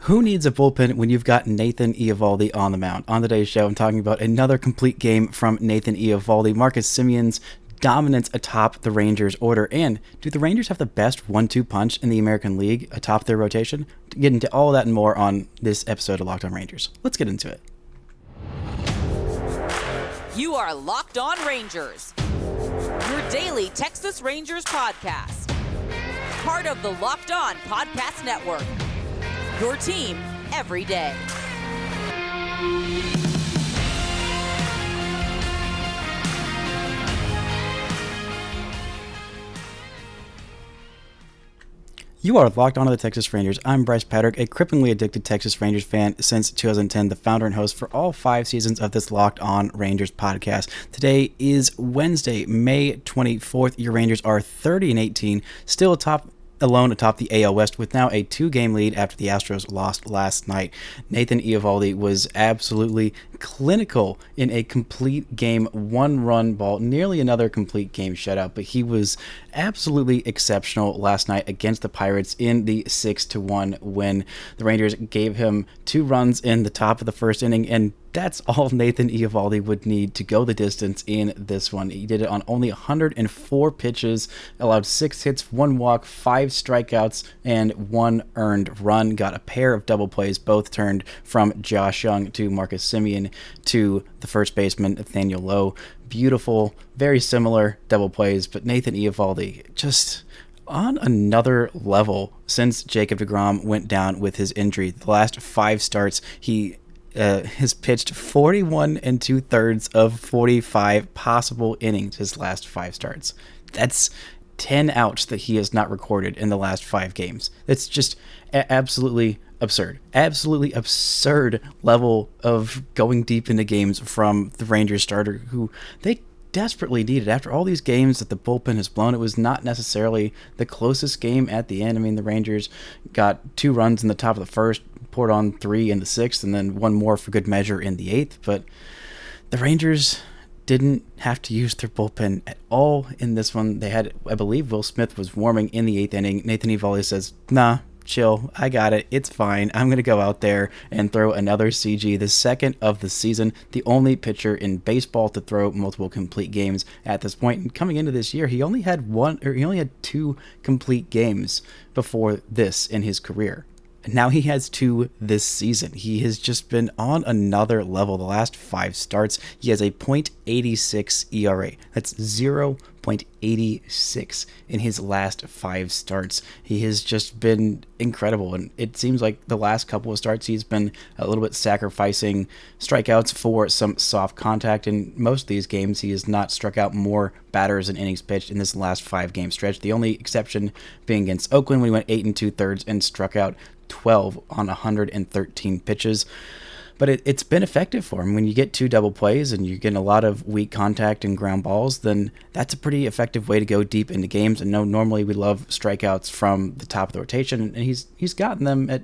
Who needs a bullpen when you've got Nathan Eovaldi on the mound? On today's show, I'm talking about another complete game from Nathan Eovaldi, Marcus Semien's dominance atop the Rangers order, and do the Rangers have the best 1-2 punch in the American League atop their rotation? To get into all that and more on this episode of Locked On Rangers. Let's get into it. You are Locked On Rangers, your daily Texas Rangers podcast. Part of the Locked On Podcast Network, your team every day. You are locked onto the Texas Rangers. I'm Bryce Patrick, a cripplingly addicted Texas Rangers fan since 2010, the founder and host for all 5 seasons of this Locked On Rangers podcast. Today is Wednesday, May 24th. Your Rangers are 30-18, still alone atop the AL West with now a 2-game lead after the Astros lost last night. Nathan Eovaldi was absolutely clinical in a complete game 1-run ball, nearly another complete game shutout, but he was absolutely exceptional last night against the Pirates in the 6-1 win. The Rangers gave him 2 runs in the top of the first inning, and that's all Nathan Eovaldi would need to go the distance in this one. He did it on only 104 pitches, allowed 6 hits, 1 walk, 5 strikeouts, and 1 earned run. Got a pair of double plays, both turned from Josh Young to Marcus Semien to the first baseman, Nathaniel Lowe. Beautiful, very similar double plays, but Nathan Eovaldi just on another level since Jacob deGrom went down with his injury. The last 5 starts, he has pitched 41 2/3 of 45 possible innings his last 5 starts. That's 10 outs that he has not recorded in the last 5 games. That's just absolutely absurd. Absolutely absurd level of going deep into games from the Rangers starter, who they desperately needed. After all these games that the bullpen has blown, it was not necessarily the closest game at the end. I mean, the Rangers got 2 runs in the top of the first, poured on 3 in the 6th, and then 1 more for good measure in the 8th. But the Rangers didn't have to use their bullpen at all in this one. They had, I believe, Will Smith was warming in the 8th inning. Nathan Eovaldi says, nah, chill, I got it, it's fine. I'm going to go out there and throw another CG, the second of the season, the only pitcher in baseball to throw multiple complete games at this point. And coming into this year, he only had 2 complete games before this in his career. And now he has 2 this season. He has just been on another level. The last 5 starts, he has a .86 ERA. That's 0.86 in his last 5 starts. He has just been incredible, and it seems like the last couple of starts he's been a little bit sacrificing strikeouts for some soft contact. In most of these games, he has not struck out more batters and innings pitched in this last 5-game stretch. The only exception being against Oakland when he went 8 2/3 and struck out 12 on 113 pitches. But it's been effective for him. When you get 2 double plays and you're getting a lot of weak contact and ground balls, then that's a pretty effective way to go deep into games. And no, normally we love strikeouts from the top of the rotation, and he's gotten them at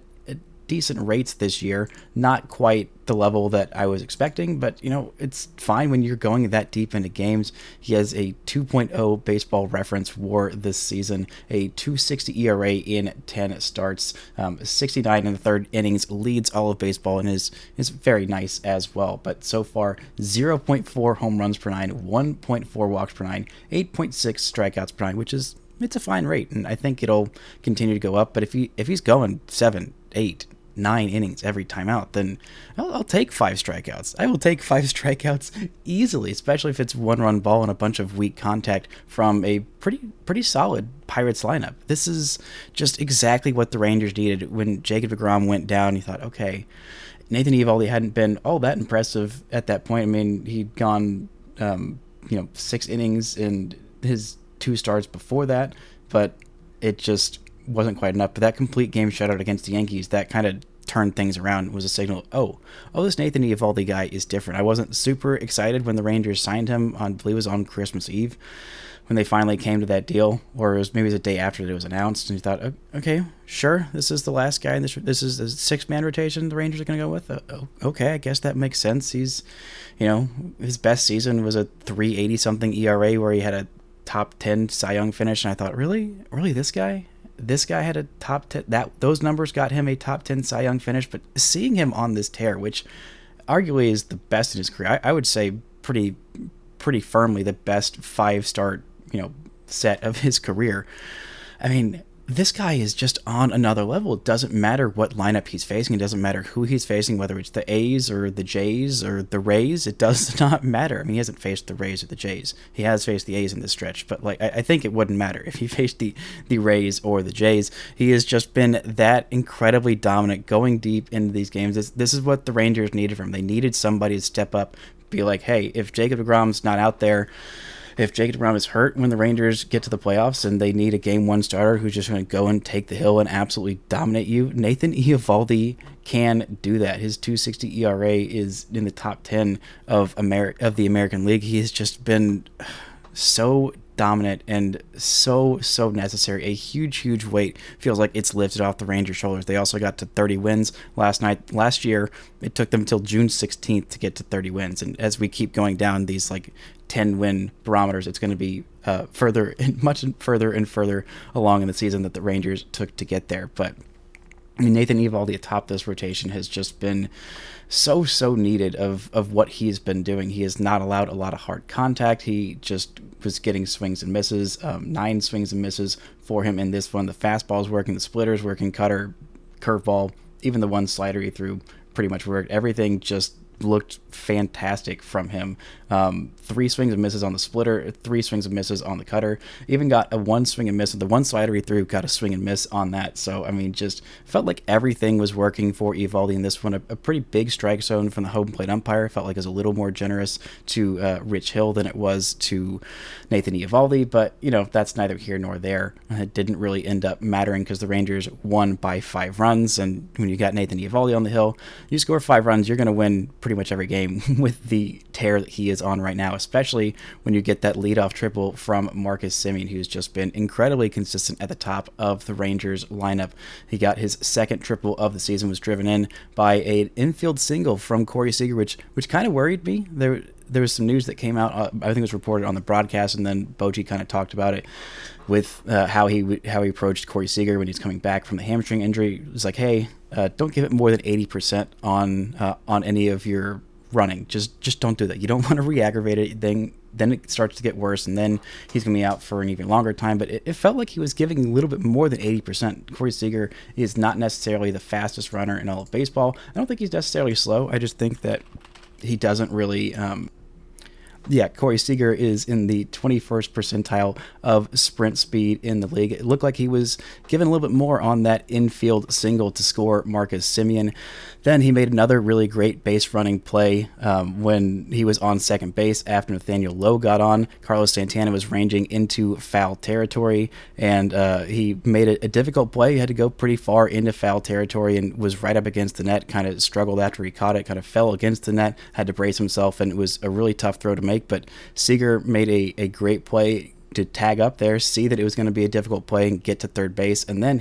decent rates this year. Not quite the level that I was expecting, but it's fine when you're going that deep into games. He has a 2.0 baseball reference WAR this season, a .260 ERA in 10 starts, 69 in the 3rd innings, leads all of baseball, and is very nice as well. But so far, 0.4 home runs per 9, 1.4 walks per 9, 8.6 strikeouts per 9, which is it's a fine rate, and I think it'll continue to go up. But if he's going 7, 8, 9 innings every time out, then I'll take 5 strikeouts. I will take 5 strikeouts easily, especially if it's 1-run ball and a bunch of weak contact from a pretty solid Pirates lineup. This is just exactly what the Rangers needed. When Jacob deGrom went down, you thought, okay, Nathan Eovaldi hadn't been all that impressive at that point. I mean, he'd gone 6 innings in his 2 starts before that, but it just wasn't quite enough. But that complete game shutout against the Yankees, that kind of turned things around, was a signal, oh, this Nathan Eovaldi guy is different. I wasn't super excited when the Rangers signed him I believe it was on Christmas Eve, when they finally came to that deal, or it was the day after that it was announced, and you thought, okay, sure, this is the last guy, and this is the 6-man rotation the Rangers are going to go with. Okay, I guess that makes sense. He's, his best season was a 380 something ERA where he had a top 10 Cy Young finish, and I thought, really this guy? this guy had a top 10. Those numbers got him a top 10 Cy Young finish. But seeing him on this tear, which arguably is the best in his career, I would say pretty firmly the best 5-start set of his career. I mean, this guy is just on another level. It doesn't matter what lineup he's facing. It doesn't matter who he's facing, whether it's the A's or the Jays or the Rays. It does not matter. I mean, he hasn't faced the Rays or the Jays. He has faced the A's in this stretch, but I think it wouldn't matter if he faced the Rays or the Jays. He has just been that incredibly dominant, going deep into these games. This is what the Rangers needed from him. They needed somebody to step up, be like, hey, if Jacob deGrom's not out there, if Jacob deGrom is hurt when the Rangers get to the playoffs and they need a Game 1 starter who's just going to go and take the hill and absolutely dominate you, Nathan Eovaldi can do that. His 2.60 ERA is in the top 10 of the American League. He has just been so dominant and so necessary. A huge weight feels like it's lifted off the Rangers' shoulders. They also got to 30 wins last year. It took them until June 16th to get to 30 wins, and as we keep going down these 10-win barometers, it's going to be much further along in the season that the Rangers took to get there. But I mean, Nathan Eovaldi atop this rotation has just been so needed of what he's been doing. He has not allowed a lot of hard contact. He just was getting swings and misses, 9 swings and misses for him in this one. The fastball's working, the splitter's working, cutter, curveball, even the one slider he threw pretty much worked. Everything just looked fantastic from him. 3 swings and misses on the splitter, 3 swings and misses on the cutter, even got a 1 swing and miss. The one slider he threw got a swing and miss on that. So I mean, just felt like everything was working for Eovaldi in this one. A pretty big strike zone from the home plate umpire. Felt like it was a little more generous to Rich Hill than it was to Nathan Eovaldi, but that's neither here nor there. It didn't really end up mattering because the Rangers won by 5 runs, and when you got Nathan Eovaldi on the hill, you score 5 runs, you're going to win pretty much every game with the tear that he is on right now, especially when you get that leadoff triple from Marcus Semien, who's just been incredibly consistent at the top of the Rangers lineup. He got his second triple of the season, was driven in by an infield single from Corey Seager, which kind of worried me. There was some news that came out, I think it was reported on the broadcast, and then Bochy kind of talked about it with how he approached Corey Seager when he's coming back from the hamstring injury. It was like, hey, don't give it more than 80% on any of your running. Just don't do that. You don't want to re-aggravate it. Then it starts to get worse, and then he's going to be out for an even longer time. But it felt like he was giving a little bit more than 80%. Corey Seager is not necessarily the fastest runner in all of baseball. I don't think he's necessarily slow. I just think that he doesn't really... Corey Seager is in the 21st percentile of sprint speed in the league. It looked like he was given a little bit more on that infield single to score Marcus Semien. Then he made another really great base running play when he was on second base after Nathaniel Lowe got on. Carlos Santana was ranging into foul territory, and he made a difficult play. He had to go pretty far into foul territory and was right up against the net, kind of struggled after he caught it, kind of fell against the net, had to brace himself, and it was a really tough throw to make. But Seager made a great play to tag up there, see that it was going to be a difficult play, and get to third base. And then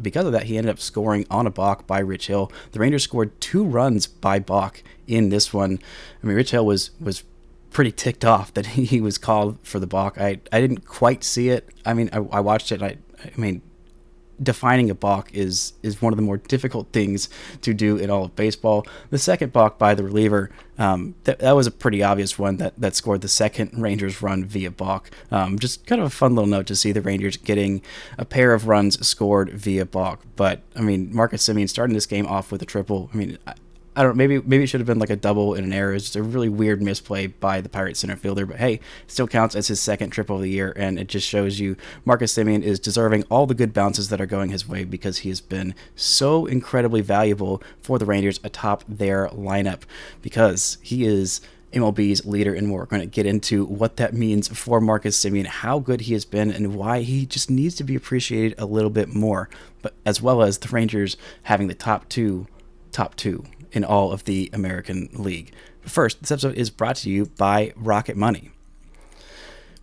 because of that, he ended up scoring on a balk by Rich Hill. The Rangers scored 2 runs by balk in this one. I mean, Rich Hill was pretty ticked off that he was called for the balk. I didn't quite see it. I mean, I watched it. I mean, defining a balk is one of the more difficult things to do in all of baseball. The second balk by the reliever, that was a pretty obvious one that scored the second Rangers run via balk. Just kind of a fun little note to see the Rangers getting a pair of runs scored via balk. But I mean, Marcus Semien starting this game off with a triple. I mean, I don't know, maybe it should have been like a double and an error. It's just a really weird misplay by the Pirates center fielder, but hey, it still counts as his second triple of the year, and it just shows you Marcus Semien is deserving all the good bounces that are going his way because he has been so incredibly valuable for the Rangers atop their lineup, because he is MLB's leader, and we're going to get into what that means for Marcus Semien, how good he has been, and why he just needs to be appreciated a little bit more, but as well as the Rangers having the top two in all of the American League. But first, this episode is brought to you by RocketMoney.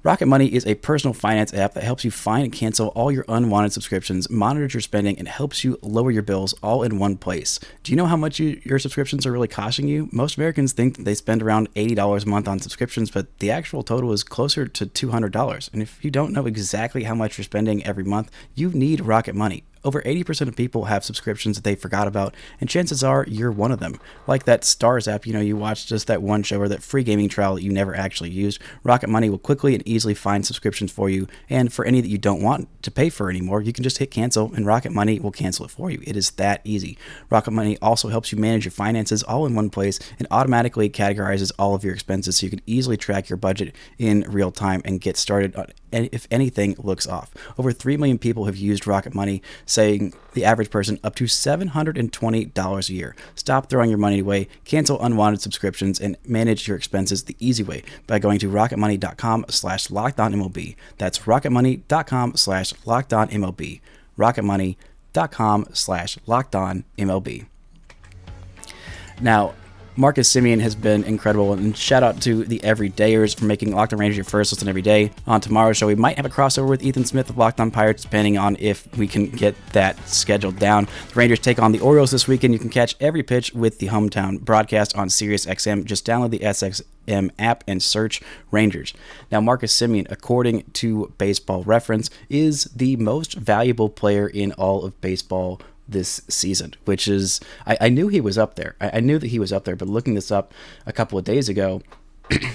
RocketMoney is a personal finance app that helps you find and cancel all your unwanted subscriptions, monitors your spending, and helps you lower your bills all in one place. Do you know how much your subscriptions are really costing you? Most Americans think that they spend around $80 a month on subscriptions, but the actual total is closer to $200. And if you don't know exactly how much you're spending every month, you need RocketMoney. Over 80% of people have subscriptions that they forgot about, and chances are you're one of them. Like that Stars app, you watch just that one show or that free gaming trial that you never actually used. RocketMoney will quickly and easily find subscriptions for you, and for any that you don't want to pay for anymore, you can just hit cancel, and RocketMoney will cancel it for you. It is that easy. RocketMoney also helps you manage your finances all in one place and automatically categorizes all of your expenses so you can easily track your budget in real time and get started on if anything looks off. Over 3 million people have used RocketMoney, saving the average person up to $720 a year. Stop throwing your money away, cancel unwanted subscriptions, and manage your expenses the easy way by going to rocketmoney.com/lockedonmlb. That's rocketmoney.com/lockedonmlb. rocketmoney.com/lockedonmlb. Now, Marcus Semien has been incredible, and shout out to the Everydayers for making Locked On Rangers your first listen every day. On tomorrow's show, we might have a crossover with Ethan Smith of Locked On Pirates, depending on if we can get that scheduled down. The Rangers take on the Orioles this weekend. You can catch every pitch with the hometown broadcast on SiriusXM. Just download the SXM app and search Rangers. Now, Marcus Semien, according to Baseball Reference, is the most valuable player in all of baseball this season, which is, I knew he was up there. I knew that he was up there, but looking this up a couple of days ago,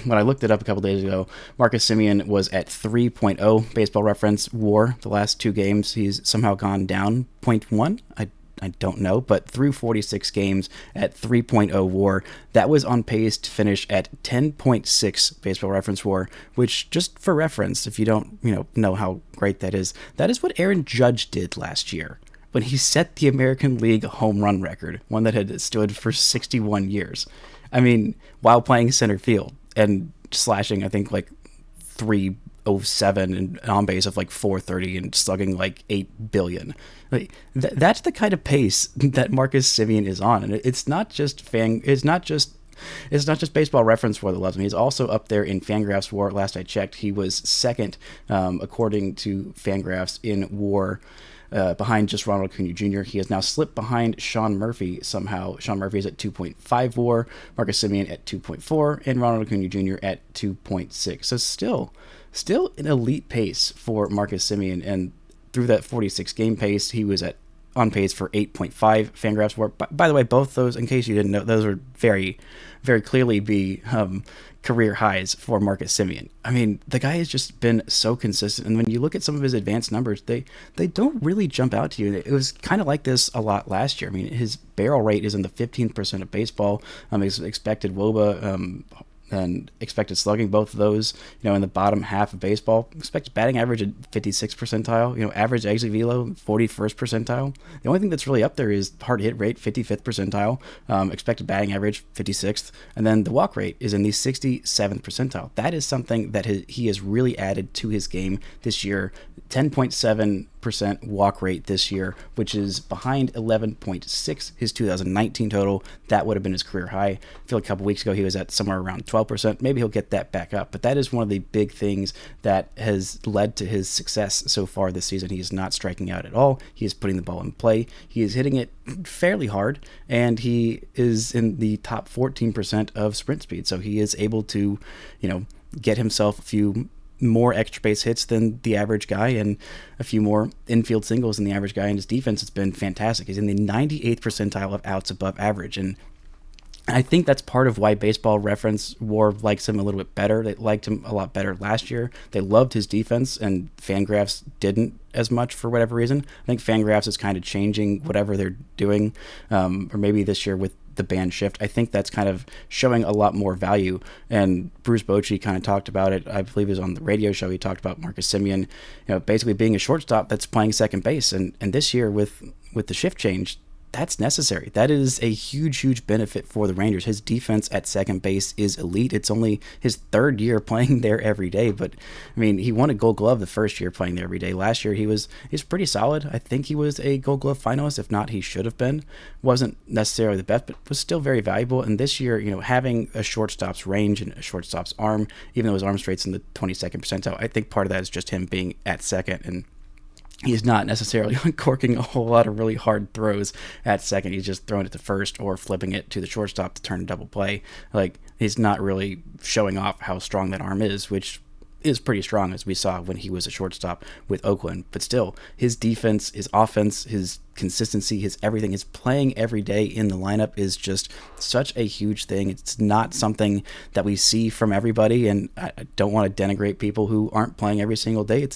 when I looked it up a couple of days ago, Marcus Semien was at 3.0 Baseball Reference WAR the last 2 games. He's somehow gone down 0.1. I don't know, but through 46 games at 3.0 WAR, that was on pace to finish at 10.6 Baseball Reference WAR, which, just for reference, if you don't know how great that is what Aaron Judge did last year when he set the American League home run record, one that had stood for 61 years. I mean, while playing center field and slashing, I think, like 307 and on base of like 430 and slugging like 8 billion. Like that's the kind of pace that Marcus Semien is on, and it's not just Baseball Reference WAR that loves him. He's also up there in Fangraphs WAR. Last I checked, he was second, according to Fangraphs, in WAR. Behind just Ronald Acuna Jr. He has now slipped behind Sean Murphy somehow. Sean Murphy is at 2.5 WAR, Marcus Semien at 2.4, and Ronald Acuna Jr. at 2.6. So still an elite pace for Marcus Semien. And through that 46 game pace, he was on pace for 8.5 Fangraphs WAR. By the way, both those, in case you didn't know, those are very, very clearly be career highs for Marcus Semien. I mean, the guy has just been so consistent, and when you look at some of his advanced numbers, they don't really jump out to you. It was kind of like this a lot last year. I mean, his barrel rate is in the 15% of baseball. His expected WOBA and expected slugging, both of those, in the bottom half of baseball. Expected batting average at 56th percentile, average exit velo, 41st percentile. The only thing that's really up there is hard hit rate, 55th percentile, expected batting average, 56th, and then the walk rate is in the 67th percentile. That is something that he has really added to his game this year. 10.7% walk rate this year, which is behind 11.6 his 2019 total. That would have been his career high. I feel like a couple weeks ago he was at somewhere around 12%. Maybe he'll get that back up, but that is one of the big things that has led to his success so far this season. He is not striking out at all. He is putting the ball in play. He is hitting it fairly hard, and he is in the top 14% of sprint speed. So he is able to, get himself a few more extra base hits than the average guy and a few more infield singles than the average guy, and his defense has been fantastic. He's in the 98th percentile of outs above average, and I think that's part of why Baseball Reference WAR likes him a little bit better. They liked him a lot better last year. They loved his defense, and Fangraphs didn't as much for whatever reason. I think Fangraphs is kind of changing whatever they're doing, or maybe this year with the band shift. I think that's kind of showing a lot more value, and Bruce Bochy kind of talked about it. I believe it was on the radio show. He talked about Marcus Semien, basically being a shortstop that's playing second base, and this year with the shift change, that's necessary. That is a huge benefit for the Rangers. His defense at second base is elite. It's only his third year playing there every day, but I mean, he won a Gold Glove the first year playing there every day. Last year he's pretty solid. I think he was a Gold Glove finalist. If not, he should have been. Wasn't necessarily the best, but was still very valuable. And this year, having a shortstop's range and a shortstop's arm, even though his arm straight's in the 22nd percentile, I think part of that is just him being at second, and he's not necessarily uncorking a whole lot of really hard throws at second. He's just throwing it to first or flipping it to the shortstop to turn a double play. Like, he's not really showing off how strong that arm is, which is pretty strong, as we saw when he was a shortstop with Oakland. But still, his defense, his offense, his consistency, his everything, his playing every day in the lineup is just such a huge thing. It's not something that we see from everybody, and I don't want to denigrate people who aren't playing every single day.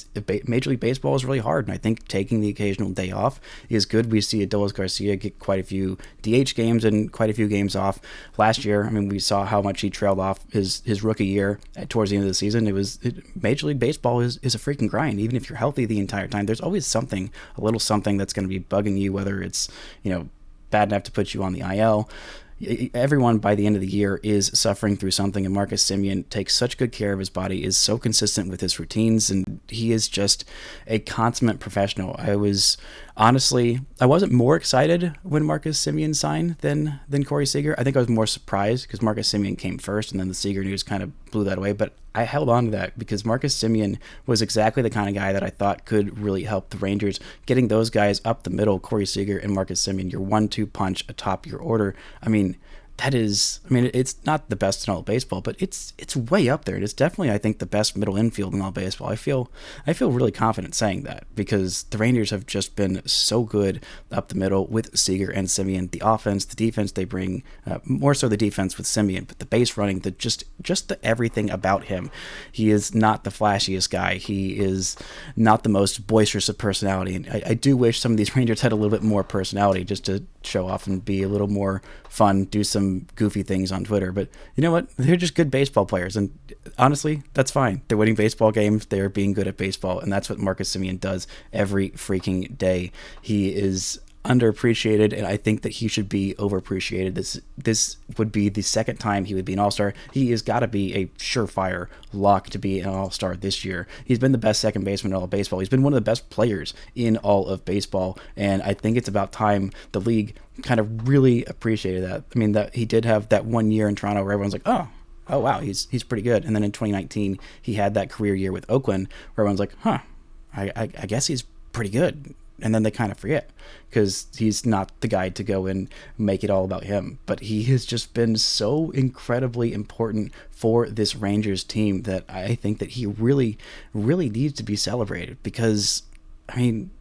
Major League Baseball is really hard, and I think taking the occasional day off is good. We see Adolis Garcia get quite a few DH games and quite a few games off last year. I mean, we saw how much he trailed off his rookie year towards the end of the season. Major League Baseball is a freaking grind. Even if you're healthy the entire time, there's always a little something that's going to be bugging you, whether it's bad enough to put you on the IL. Everyone by the end of the year is suffering through something, and Marcus Semien takes such good care of his body, is so consistent with his routines, and he is just a consummate professional. I wasn't more excited when Marcus Semien signed than Corey Seager. I think I was more surprised because Marcus Semien came first, and then the Seager news kind of blew that away, but I held on to that because Marcus Semien was exactly the kind of guy that I thought could really help the Rangers, getting those guys up the middle, Corey Seager and Marcus Semien, your 1-2 punch atop your order. It's not the best in all of baseball, but it's way up there. It's definitely, I think, the best middle infield in all baseball. I feel really confident saying that because the Rangers have just been so good up the middle with Seager and Semien. The offense, the defense they bring, more so the defense with Semien, but the base running, just the everything about him. He is not the flashiest guy. He is not the most boisterous of personality. And I do wish some of these Rangers had a little bit more personality just to show off and be a little more fun, do some goofy things on Twitter. But you know what? They're just good baseball players. And honestly, that's fine. They're winning baseball games. They're being good at baseball. And that's what Marcus Semien does every freaking day. He is underappreciated, and I think that he should be overappreciated. This would be the second time he would be an all-star. He has got to be a surefire lock to be an all-star this year. He's been the best second baseman in all of baseball. He's been one of the best players in all of baseball, and I think it's about time the league kind of really appreciated that. I mean, that he did have that 1 year in Toronto where everyone's like, oh wow, he's pretty good. And then in 2019, he had that career year with Oakland where everyone's like, I guess he's pretty good. And then they kind of forget because he's not the guy to go and make it all about him. But he has just been so incredibly important for this Rangers team that I think that he really, really needs to be celebrated because, I mean,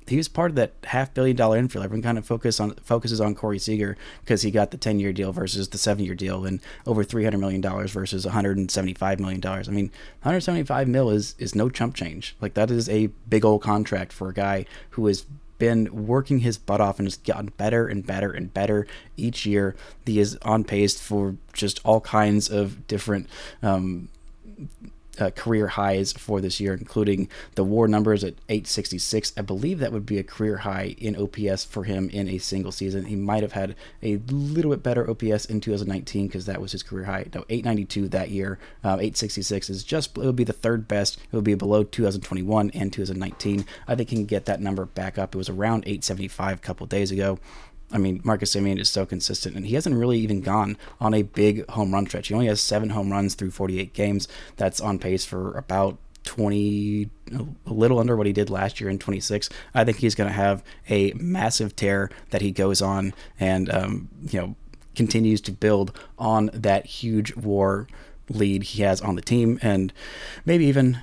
he was part of that $500 million infield. Everyone kind of focuses on Corey Seager because he got the 10-year deal versus the 7-year deal, and over $300 million versus $175 million. I mean, $175 million is no chump change. Like, that is a big old contract for a guy who has been working his butt off and has gotten better and better and better each year. He is on pace for just all kinds of different career highs for this year, including the WAR numbers at 866. I believe that would be a career high in OPS for him in a single season. He might have had a little bit better OPS in 2019 because that was his career high. No, 892 that year. 866 is it would be the third best. It would be below 2021 and 2019. I think he can get that number back up. It was around 875 a couple days ago. I mean, Marcus Semien is so consistent, and he hasn't really even gone on a big home run stretch. He only has 7 home runs through 48 games. That's on pace for about 20, a little under what he did last year in 26. I think he's going to have a massive tear that he goes on and, continues to build on that huge WAR lead he has on the team, and maybe even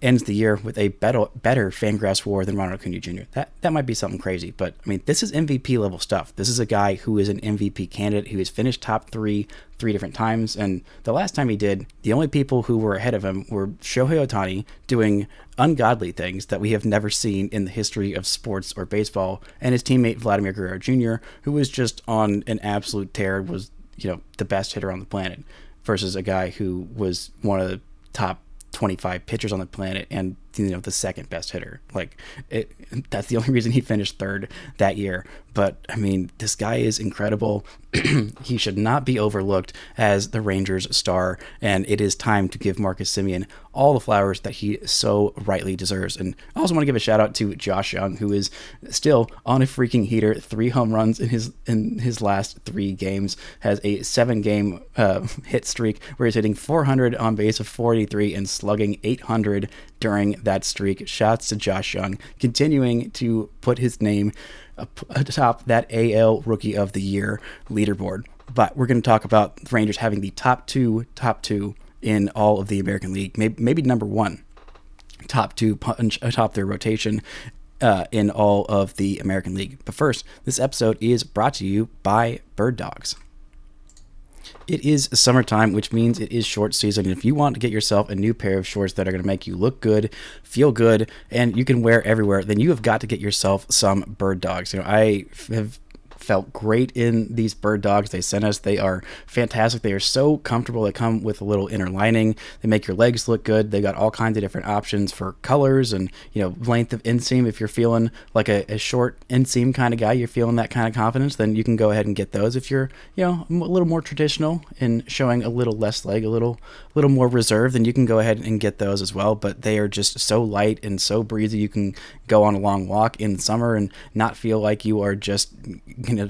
ends the year with a better Fangraphs WAR than Ronald Acuna Jr. That might be something crazy, but I mean, this is MVP level stuff. This is a guy who is an MVP candidate, who has finished top three different times, and the last time he did, the only people who were ahead of him were Shohei Ohtani doing ungodly things that we have never seen in the history of sports or baseball, and his teammate Vladimir Guerrero Jr., who was just on an absolute tear, was the best hitter on the planet, versus a guy who was one of the top 25 pitchers on the planet and the second best hitter. Like that's the only reason he finished third that year. But I mean, this guy is incredible. He should not be overlooked as the Rangers star, and it is time to give Marcus Semien all the flowers that he so rightly deserves. And I also want to give a shout out to Josh Young, who is still on a freaking heater. 3 home runs in his last 3 games, has a 7-game hit streak where he's hitting 400 on base of 483 and slugging 800 during that streak. Shouts to Josh Young, continuing to put his name atop that AL Rookie of the Year leaderboard. But we're going to talk about the Rangers having the top two in all of the American League, maybe number 1 top 2 punch atop their rotation in all of the American League. But first, this episode is brought to you by Birddogs. It is summertime, which means it is short season. And if you want to get yourself a new pair of shorts that are going to make you look good, feel good, and you can wear everywhere, then you have got to get yourself some Birddogs. I have felt great in these Birddogs they sent us. They are fantastic. They are so comfortable. They come with a little inner lining. They make your legs look good. They got all kinds of different options for colors and length of inseam. If you're feeling like a short inseam kind of guy, you're feeling that kind of confidence, then you can go ahead and get those. If you're a little more traditional and showing a little less leg, a little more reserved, then you can go ahead and get those as well. But they are just so light and so breezy. You can go on a long walk in summer and not feel like you are just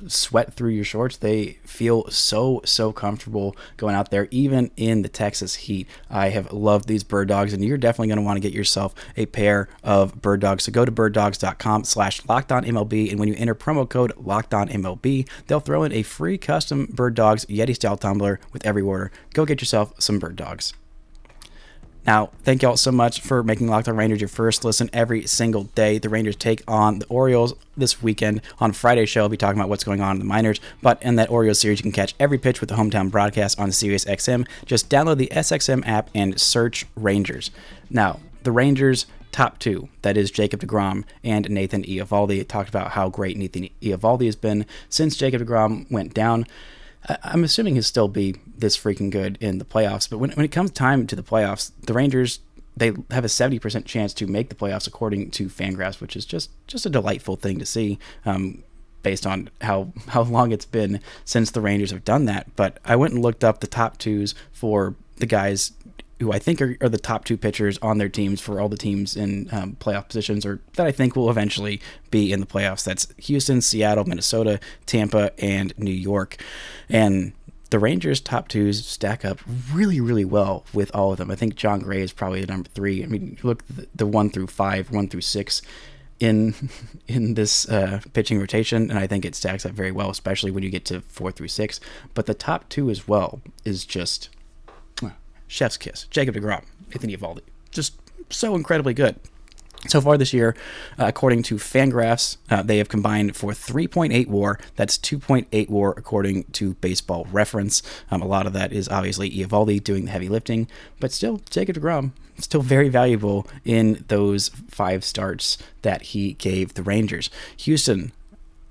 sweat through your shorts. They feel so comfortable going out there, even in the Texas heat. I have loved these Birddogs, and you're definitely going to want to get yourself a pair of Birddogs. So go to birddogs.com/LockedOnMLB, and when you enter promo code LockedOnMLB, they'll throw in a free custom Birddogs Yeti style tumbler with every order. Go get yourself some Birddogs. Now, thank y'all so much for making Locked On Rangers your first listen every single day. The Rangers take on the Orioles this weekend. On Friday's show, I'll be talking about what's going on in the minors. But in that Orioles series, you can catch every pitch with the hometown broadcast on SiriusXM. Just download the SXM app and search Rangers. Now, the Rangers' top 2, that is Jacob deGrom and Nathan Eovaldi. Talked about how great Nathan Eovaldi has been since Jacob deGrom went down. I'm assuming he'll still be this freaking good in the playoffs, but when it comes time to the playoffs, the Rangers, they have a 70% chance to make the playoffs according to Fangraphs, which is just a delightful thing to see, based on how long it's been since the Rangers have done that. But I went and looked up the top 2s for the guys who I think are the top 2 pitchers on their teams for all the teams in playoff positions, or that I think will eventually be in the playoffs. That's Houston, Seattle, Minnesota, Tampa, and New York. And the Rangers' top 2s stack up really, really well with all of them. I think John Gray is probably the number 3. I mean, look, the 1 through 5, 1 through 6 in this pitching rotation, and I think it stacks up very well, especially when you get to 4 through 6. But the top 2 as well is just chef's kiss. Jacob deGrom, Nathan Eovaldi, just so incredibly good. So far this year, according to Fangraphs, they have combined for 3.8 WAR. That's 2.8 WAR according to Baseball Reference. A lot of that is obviously Eovaldi doing the heavy lifting, but still, Jacob deGrom, still very valuable in those 5 starts that he gave the Rangers. Houston,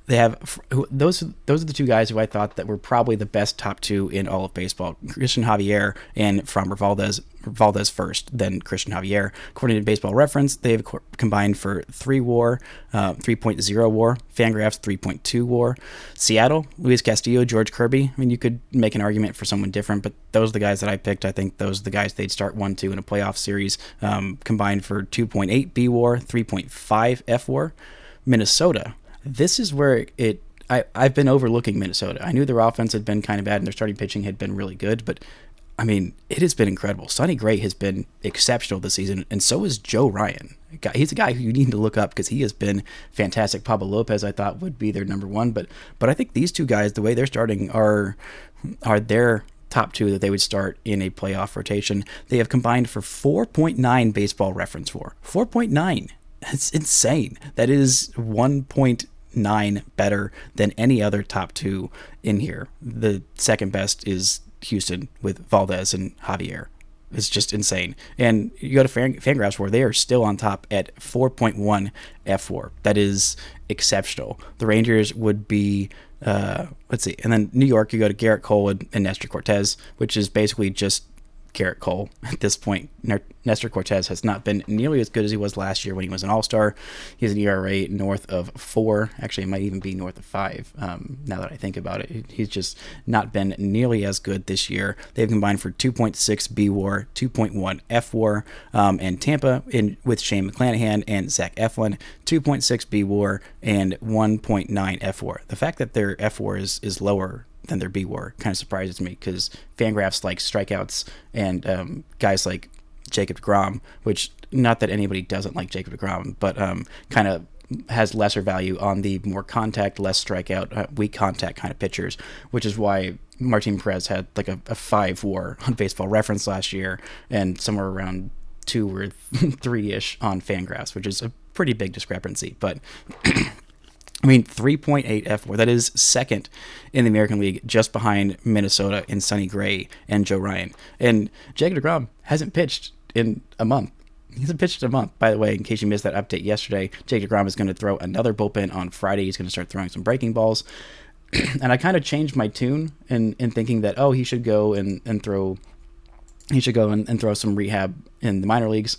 they have those are the 2 guys who I thought that were probably the best top 2 in all of baseball. Christian Javier and Framber Valdez first, then Christian Javier. According to Baseball Reference, they have combined for 3 WAR, 3.0 WAR. Fangraphs 3.2 WAR. Seattle, Luis Castillo, George Kirby. I mean, you could make an argument for someone different, but those are the guys that I picked. I think those are the guys they'd start 1-2 in a playoff series. Combined for 2.8 bWAR, 3.5 fWAR. Minnesota. This is where I've been overlooking Minnesota. I knew their offense had been kind of bad and their starting pitching had been really good, but I mean, it has been incredible. Sonny Gray has been exceptional this season, and so is Joe Ryan. He's a guy who you need to look up because he has been fantastic. Pablo Lopez, I thought, would be their number 1, but I think these 2 guys, the way they're starting, are their top 2 that they would start in a playoff rotation. They have combined for 4.9 Baseball Reference WAR. 4.9. That's insane. That is 1.9 better than any other top 2 in here. The second best is Houston with Valdez and Javier. It's just insane. And you go to Fangraphs where they are still on top at 4.1 fWAR. That is exceptional. The Rangers would be, let's see, and then New York, you go to Garrett Cole and Nestor Cortez, which is basically just Garrett Cole at this point. Nestor Cortez has not been nearly as good as he was last year when he was an all-star. He has an ERA north of 4. Actually, it might even be north of 5 now that I think about it. He's just not been nearly as good this year. They've combined for 2.6 bWAR, 2.1 fWAR, and Tampa with Shane McClanahan and Zach Eflin, 2.6 bWAR and 1.9 fWAR. The fact that their fWAR is lower than their bWAR kind of surprises me, because Fangraphs like strikeouts and guys like Jacob deGrom, which, not that anybody doesn't like Jacob deGrom, but kind of has lesser value on the more contact, less strikeout, weak contact kind of pitchers, which is why Martin Perez had like a 5 WAR on Baseball Reference last year and somewhere around 2 or 3-ish on Fangraphs, which is a pretty big discrepancy. But I mean, 3.8 fWAR, that is second in the American League, just behind Minnesota and Sonny Gray and Joe Ryan. And Jacob deGrom hasn't pitched in a month. He hasn't pitched in a month. By the way, in case you missed that update yesterday, Jacob deGrom is going to throw another bullpen on Friday. He's going to start throwing some breaking balls. And I kind of changed my tune in thinking that, he should go and throw some rehab in the minor leagues.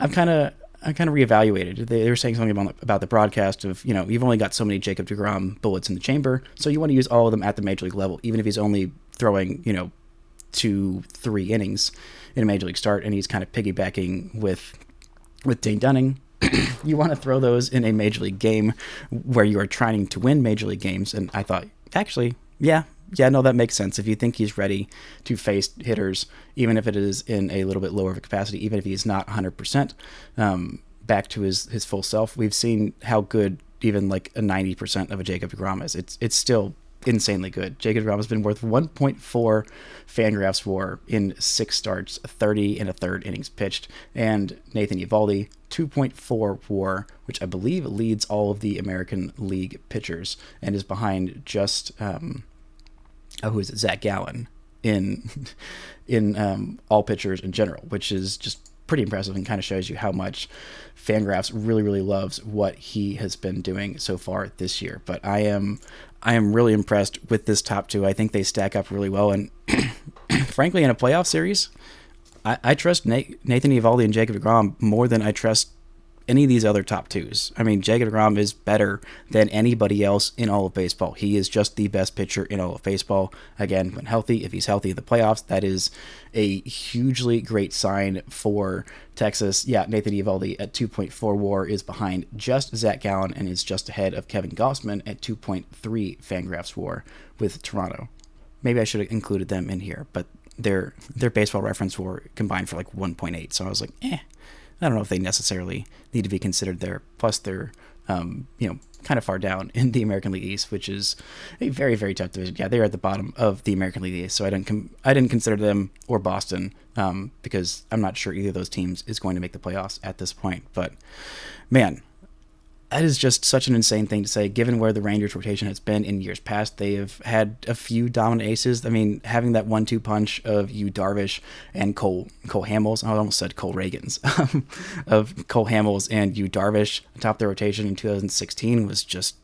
I kind of reevaluated. They were saying something about the broadcast of, you've only got so many Jacob deGrom bullets in the chamber, so you want to use all of them at the major league level, even if he's only throwing, 2-3 innings in a major league start, and he's kind of piggybacking with Dane Dunning. You want to throw those in a major league game where you are trying to win major league games. And I thought, actually, yeah, no, that makes sense. If you think he's ready to face hitters, even if it is in a little bit lower of a capacity, even if he's not 100% back to his full self, we've seen how good even like a 90% of a Jacob deGrom is. It's still insanely good. Jacob deGrom has been worth 1.4 Fangraphs WAR in 6 starts, 30 and a third innings pitched, and Nathan Eovaldi 2.4 WAR, which I believe leads all of the American League pitchers and is behind just who is it? Zach Gallen in all pitchers in general, which is just pretty impressive and kind of shows you how much Fangraphs really, really loves what he has been doing so far this year. But I am really impressed with this top 2. I think they stack up really well, and frankly, in a playoff series, I trust Nathan Eovaldi and Jacob deGrom more than I trust any of these other top 2s. I mean, Jacob deGrom is better than anybody else in all of baseball. He is just the best pitcher in all of baseball. Again, when healthy, if he's healthy in the playoffs, that is a hugely great sign for Texas. Yeah, Nathan Eovaldi at 2.4 WAR is behind just Zach Gallen and is just ahead of Kevin Gossman at 2.3 Fangraphs WAR with Toronto. Maybe I should have included them in here, but their Baseball Reference WAR combined for like 1.8. So I was like, I don't know if they necessarily need to be considered there. Plus, they're, kind of far down in the American League East, which is a very, very tough division. Yeah, they're at the bottom of the American League East, so I didn't consider them or Boston because I'm not sure either of those teams is going to make the playoffs at this point. But, man, that is just such an insane thing to say, given where the Rangers rotation has been in years past. They have had a few dominant aces. I mean, having that 1-2 punch of Yu Darvish and Cole Hamels, I almost said Cole Reagans, of Cole Hamels and Yu Darvish atop their rotation in 2016 was just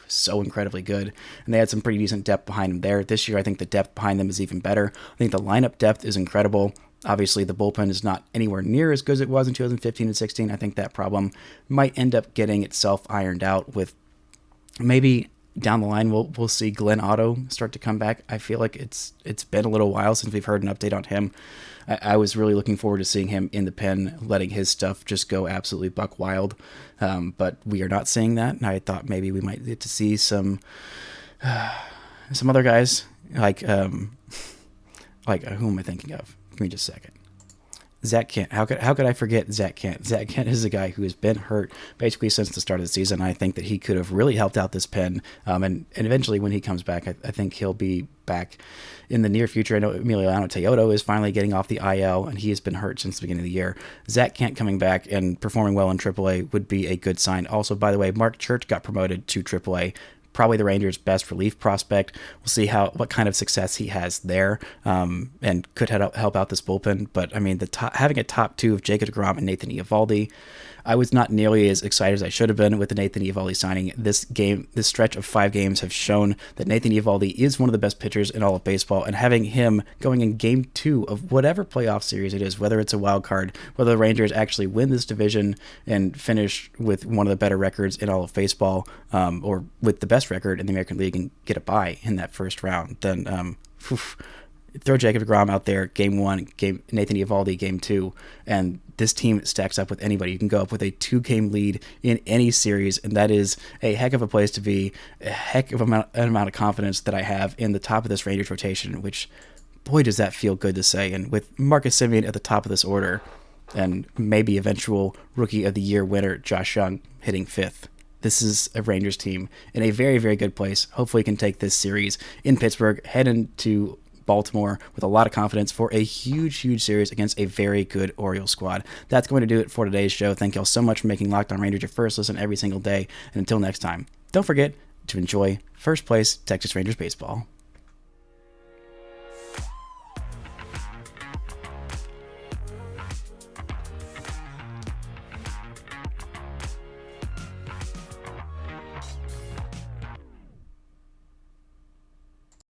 so incredibly good. And they had some pretty decent depth behind them there. This year, I think the depth behind them is even better. I think the lineup depth is incredible. Obviously, the bullpen is not anywhere near as good as it was in 2015 and 16. I think that problem might end up getting itself ironed out with maybe down the line we'll see Glenn Otto start to come back. I feel like it's been a little while since we've heard an update on him. I was really looking forward to seeing him in the pen, letting his stuff just go absolutely buck wild. But we are not seeing that, and I thought maybe we might get to see some other guys like who am I thinking of? Give me just a second. Zach Kent. How could I forget Zach Kent? Zach Kent is a guy who has been hurt basically since the start of the season. I think that he could have really helped out this pen. And eventually when he comes back, I think he'll be back in the near future. I know Emiliano Teodo is finally getting off the IL, and he has been hurt since the beginning of the year. Zach Kent coming back and performing well in AAA would be a good sign. Also, by the way, Mark Church got promoted to AAA. Probably the Rangers' best relief prospect. We'll see what kind of success he has there, and could help out this bullpen. But I mean, having a top 2 of Jacob deGrom and Nathan Eovaldi, I was not nearly as excited as I should have been with the Nathan Eovaldi signing. This stretch of 5 games have shown that Nathan Eovaldi is one of the best pitchers in all of baseball, and having him going in game 2 of whatever playoff series it is, whether it's a wild card, whether the Rangers actually win this division and finish with one of the better records in all of baseball, or with the best record in the American League and get a bye in that first round, then throw Jacob deGrom out there, game 1, Nathan Eovaldi, game 2, and this team stacks up with anybody. You can go up with a 2-game lead in any series, and that is a heck of a place to be, a heck of an amount of confidence that I have in the top of this Rangers rotation, which, boy, does that feel good to say. And with Marcus Semien at the top of this order, and maybe eventual Rookie of the Year winner Josh Young hitting 5th, this is a Rangers team in a very, very good place. Hopefully can take this series in Pittsburgh, head into Baltimore with a lot of confidence for a huge, huge series against a very good Orioles squad. That's going to do it for today's show. Thank y'all so much for making Locked On Rangers your first listen every single day. And until next time, don't forget to enjoy first place Texas Rangers baseball.